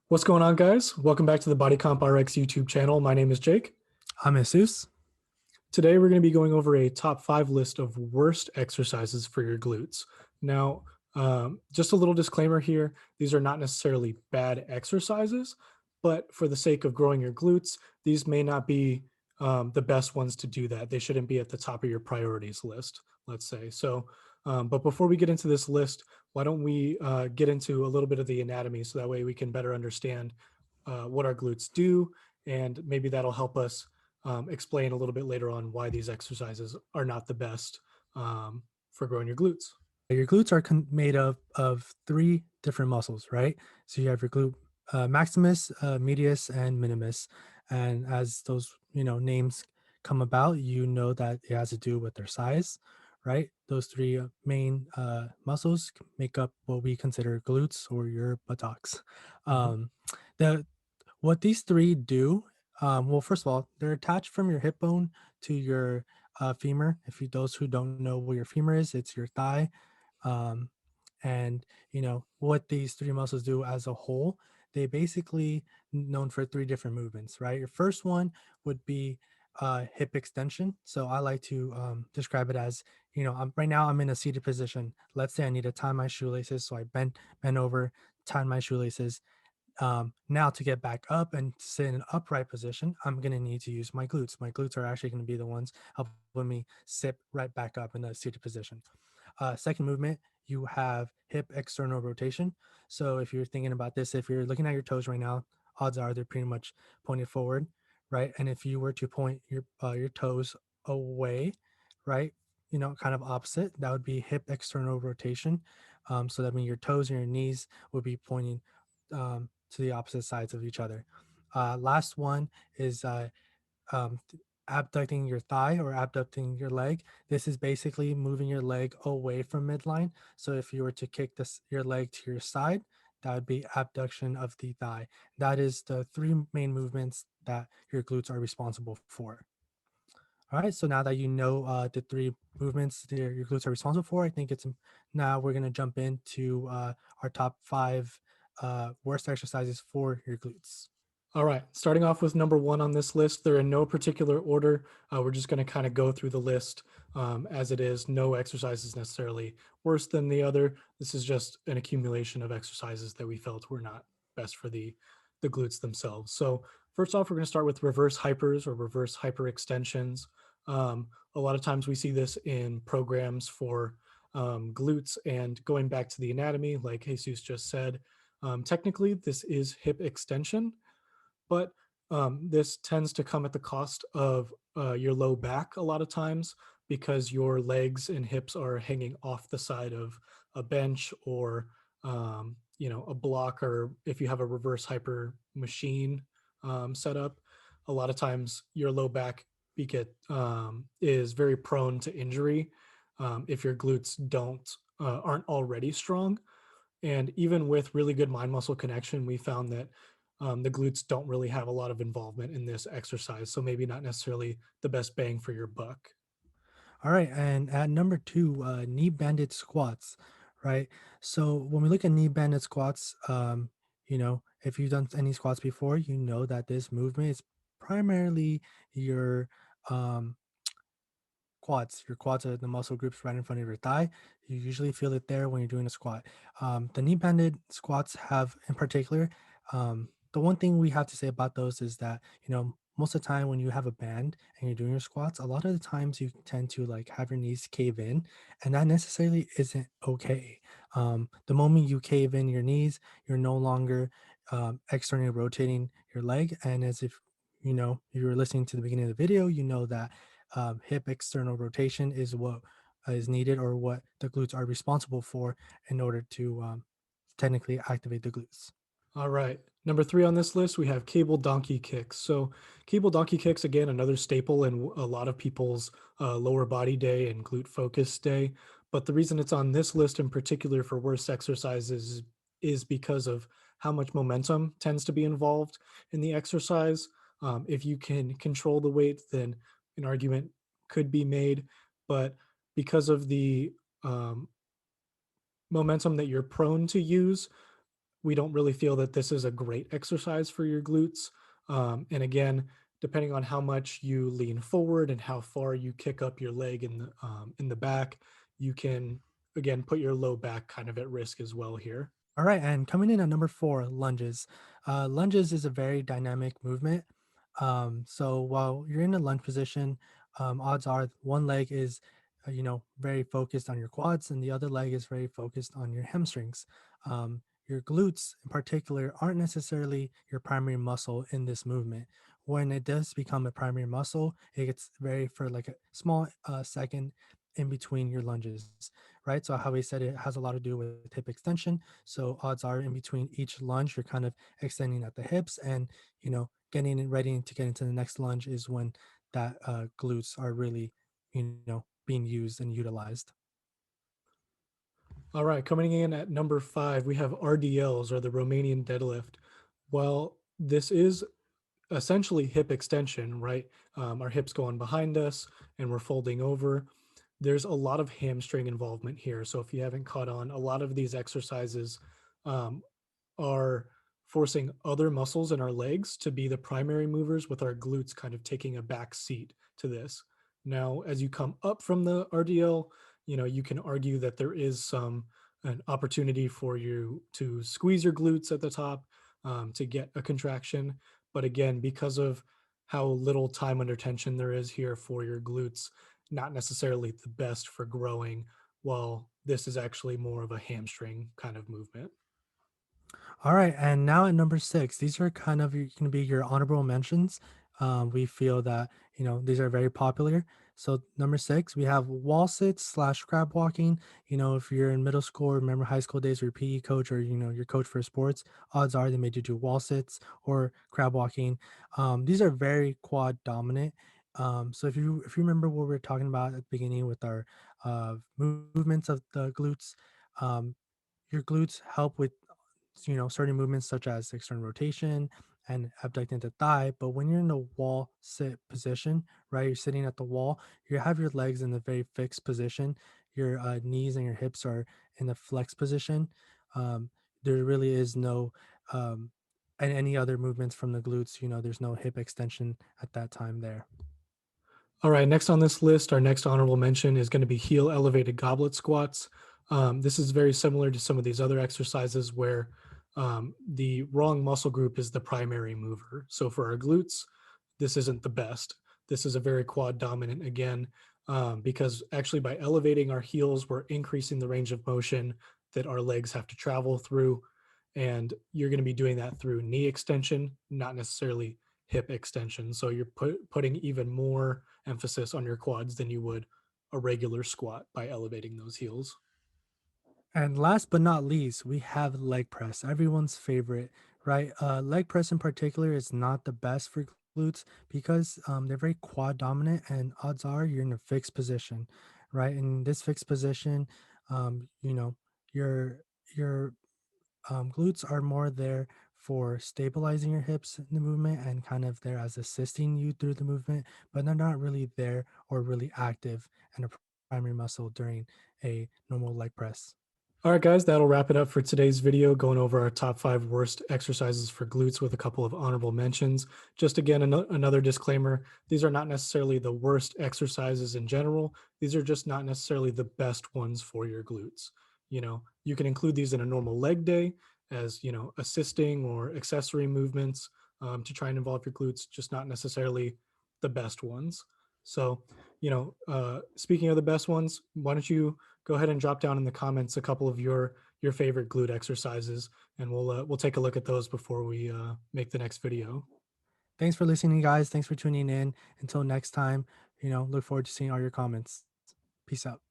What's going on, guys? Welcome back to the BodyCompRx YouTube channel. My name is Jake. I'm Jesus. Today, we're going to be going over a top 5 list of worst exercises for your glutes. Now, just a little disclaimer here. These are not necessarily bad exercises, but for the sake of growing your glutes, these may not be the best ones to do that. They shouldn't be at the top of your priorities list, let's say. But before we get into this list, why don't we get into a little bit of the anatomy so that way we can better understand what our glutes do, and maybe that'll help us explain a little bit later on why these exercises are not the best for growing your glutes. Your glutes are made of three different muscles, right? So you have your glute maximus, medius, and minimus. And as those names come about, you know that it has to do with their size, right? Those three main muscles make up what we consider glutes or your buttocks. Mhm. Um, the What these three do, well, first of all, they're attached from your hip bone to your femur. If you those who don't know what your femur is, it's your thigh. Um, and what these three muscles do as a whole, they basically known for three different movements, right? Your first one would be hip extension. So I like to describe it as, right now I'm in a seated position. Let's say I need to tie my shoelaces, so I bend over, tie my shoelaces. Now to get back up and sit in an upright position, I'm going to need to use my glutes. My glutes are actually going to be the ones helping me sit right back up in the seated position. Second movement, you have hip external rotation. So if you're thinking about this, if you're looking at your toes right now, odds are they're pretty much pointed forward, right? And if you were to point your toes away, right, kind of opposite, that would be hip external rotation. So that means your toes and your knees would be pointing to the opposite sides of each other. Last one is um, abducting your thigh or abducting your leg. This is basically moving your leg away from midline. So if you were to kick your leg to your side, that would be abduction of the thigh. That is the three main movements that your glutes are responsible for. All right, so now that you know the three movements that your glutes are responsible for, I think now we're going to jump into our top 5 worst exercises for your glutes. All right, starting off with number 1 on this list. They're in no particular order. We're just going to kind of go through the list as it is. No exercise is necessarily worse than the other. This is just an accumulation of exercises that we felt were not best for the glutes themselves. So first off, we're going to start with reverse hypers or reverse hyperextensions. A lot of times we see this in programs for glutes, and going back to the anatomy, like Jesus just said, technically this is hip extension, but this tends to come at the cost of your low back a lot of times, because your legs and hips are hanging off the side of a bench or a block, or if you have a reverse hyper machine set up, a lot of times your low back is very prone to injury if your glutes aren't already strong. And even with really good mind muscle connection, we found that the glutes don't really have a lot of involvement in this exercise. So maybe not necessarily the best bang for your buck. All right, and at number 2, knee banded squats, right? So when we look at knee banded squats, if you've done any squats before, you know that this movement is primarily your um, quads. Your quads are the muscle groups right in front of your thigh. You usually feel it there when you're doing a squat. The knee banded squats have, in particular, the one thing we have to say about those is that, most of the time when you have a band and you're doing your squats, a lot of the times you tend to like have your knees cave in, and that necessarily isn't okay. The moment you cave in your knees, you're no longer externally rotating your leg. And as if, you were listening to the beginning of the video, you know that hip external rotation is what is needed, or what the glutes are responsible for in order to technically activate the glutes. All right. Number 3 on this list, we have cable donkey kicks. So cable donkey kicks, again, another staple in a lot of people's lower body day and glute focus day. But the reason it's on this list in particular for worst exercises is because of how much momentum tends to be involved in the exercise. If you can control the weight, then an argument could be made. But because of the momentum that you're prone to use, we don't really feel that this is a great exercise for your glutes. And again, depending on how much you lean forward and how far you kick up your leg in the back, you can again put your low back kind of at risk as well here. All right, and coming in at number four, lunges. Lunges is a very dynamic movement. So while you're in a lunge position, odds are one leg is, very focused on your quads, and the other leg is very focused on your hamstrings. Your glutes, in particular, aren't necessarily your primary muscle in this movement. When it does become a primary muscle, it gets very for like a small second in between your lunges, right? So how we said it has a lot to do with hip extension, so odds are in between each lunge, you're kind of extending at the hips and, getting it ready to get into the next lunge is when that glutes are really, being used and utilized. All right, coming in at number five, we have RDLs or the Romanian deadlift. Well, this is essentially hip extension, right? Our hips going behind us and we're folding over. There's a lot of hamstring involvement here. So if you haven't caught on, a lot of these exercises um, are forcing other muscles in our legs to be the primary movers, with our glutes kind of taking a back seat to this. Now, as you come up from the RDL, you can argue that there is an opportunity for you to squeeze your glutes at the top to get a contraction. But again, because of how little time under tension there is here for your glutes, not necessarily the best for growing, while this is actually more of a hamstring kind of movement. All right, and now at number six, these are kind of going to be your honorable mentions. We feel that these are very popular. So number six, we have wall sits slash crab walking. If you're in middle school, or remember high school days, or your PE coach, or your coach for sports, odds are they made you do wall sits or crab walking. These are very quad dominant. So if you remember what we were talking about at the beginning with our movements of the glutes, um, your glutes help with certain movements such as external rotation and abducting the thigh. But when you're in the wall sit position, right, you're sitting at the wall, you have your legs in a very fixed position. Your knees and your hips are in a flex position. Um, there really is no and any other movements from the glutes. There's no hip extension at that time there. All right, next on this list, our next honorable mention is going to be heel elevated goblet squats. This is very similar to some of these other exercises where the wrong muscle group is the primary mover. So for our glutes, this isn't the best. This is a very quad dominant again, because actually by elevating our heels, we're increasing the range of motion that our legs have to travel through. And you're going to be doing that through knee extension, not necessarily hip extension. So you're putting even more emphasis on your quads than you would a regular squat by elevating those heels. And last but not least, we have leg press, everyone's favorite, right? Leg press in particular is not the best for glutes because they're very quad dominant, and odds are you're in a fixed position, right? In this fixed position, um, you know, your your glutes are more there for stabilizing your hips in the movement and kind of there as assisting you through the movement, but they're not really there or really active and a primary muscle during a normal leg press. All right, guys, that'll wrap it up for today's video, going over our top five worst exercises for glutes with a couple of honorable mentions. Just again, another disclaimer, these are not necessarily the worst exercises in general. These are just not necessarily the best ones for your glutes. You can include these in a normal leg day as, assisting or accessory movements to try and involve your glutes, just not necessarily the best ones. So, speaking of the best ones, why don't you go ahead and drop down in the comments a couple of your favorite glute exercises, and we'll take a look at those before we make the next video. Thanks for listening, guys. Thanks for tuning in. Until next time, look forward to seeing all your comments. Peace out.